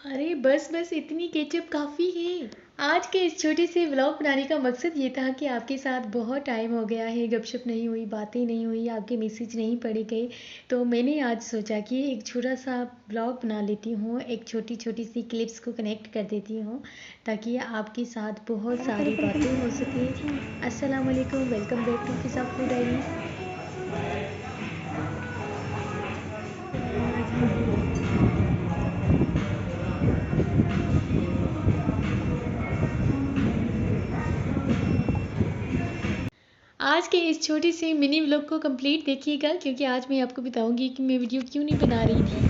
अरे बस बस इतनी केचप काफ़ी है। आज के इस छोटे से व्लॉग बनाने का मकसद ये था कि आपके साथ बहुत टाइम हो गया है, गपशप नहीं हुई, बातें नहीं हुई, आपके मैसेज नहीं पढ़े गए। तो मैंने आज सोचा कि एक छोटा सा व्लॉग बना लेती हूँ, एक छोटी छोटी सी क्लिप्स को कनेक्ट कर देती हूँ ताकि आपके साथ बहुत सारी बातें हो सके। अस्सलाम वालेकुम, welcome back to Fiza food diaries. आज के इस छोटी सी मिनी व्लॉग को कंप्लीट देखिएगा क्योंकि आज मैं आपको बताऊंगी कि मैं वीडियो क्यों नहीं बना रही थी।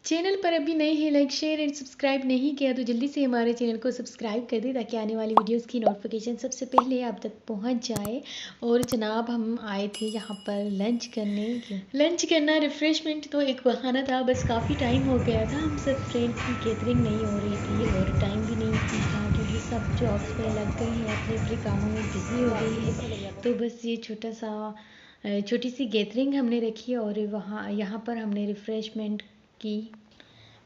चैनल पर अभी नए हैं, लाइक शेयर एंड सब्सक्राइब नहीं किया तो जल्दी से हमारे चैनल को सब्सक्राइब कर दें ताकि आने वाली वीडियोस की नोटिफिकेशन सबसे पहले आप तक पहुंच जाए। और जनाब हम आए थे यहाँ पर लंच करना, रिफ़्रेशमेंट तो एक बहाना था, बस काफ़ी टाइम हो गया था, हम सब फ्रेंड्स की गैदरिंग नहीं हो रही थी और टाइम भी नहीं था क्योंकि सब जॉब्स में लग गए हैं, अपने अपने कामों में बिज़ी हो गए हैं। तो बस ये छोटी सी गैदरिंग हमने रखी और वहाँ यहाँ पर हमने रिफ़्रेशमेंट की।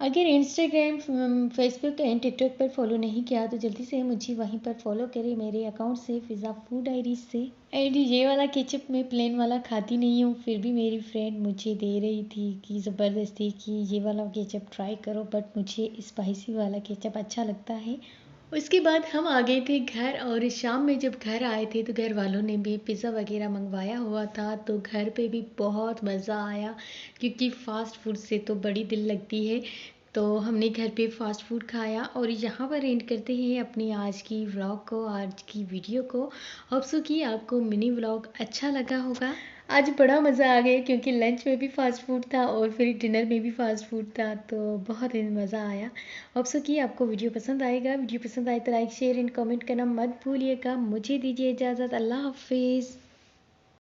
अगर इंस्टाग्राम, फेसबुक एंड टिकटॉक पर फॉलो नहीं किया तो जल्दी से मुझे वहीं पर फॉलो करें मेरे अकाउंट से, फिज़ा फूड डायरीज से। एंड ये वाला केचप मैं प्लेन वाला खाती नहीं हूँ, फिर भी मेरी फ्रेंड मुझे दे रही थी कि ज़बरदस्ती कि ये वाला केचप ट्राई करो, बट मुझे स्पाइसी वाला केचप अच्छा लगता है। उसके बाद हम आ गए थे घर और शाम में जब घर आए थे तो घर वालों ने भी पिज़्ज़ा वगैरह मंगवाया हुआ था, तो घर पे भी बहुत मज़ा आया क्योंकि फ़ास्ट फूड से तो बड़ी दिल लगती है। तो हमने घर पे फ़ास्ट फूड खाया और यहाँ पर एंड करते हैं अपनी आज की व्लॉग को, आज की वीडियो को। होप सो कि आपको मिनी व्लॉग अच्छा लगा होगा। आज बड़ा मज़ा आ गया क्योंकि लंच में भी फ़ास्ट फूड था और फिर डिनर में भी फ़ास्ट फूड था, तो बहुत ही मज़ा आया। होप सो कि आपको वीडियो पसंद आएगा। वीडियो पसंद आए तो लाइक शेयर एंड कमेंट करना मत भूलिएगा। मुझे दीजिए इजाज़त। अल्लाह हाफिज़।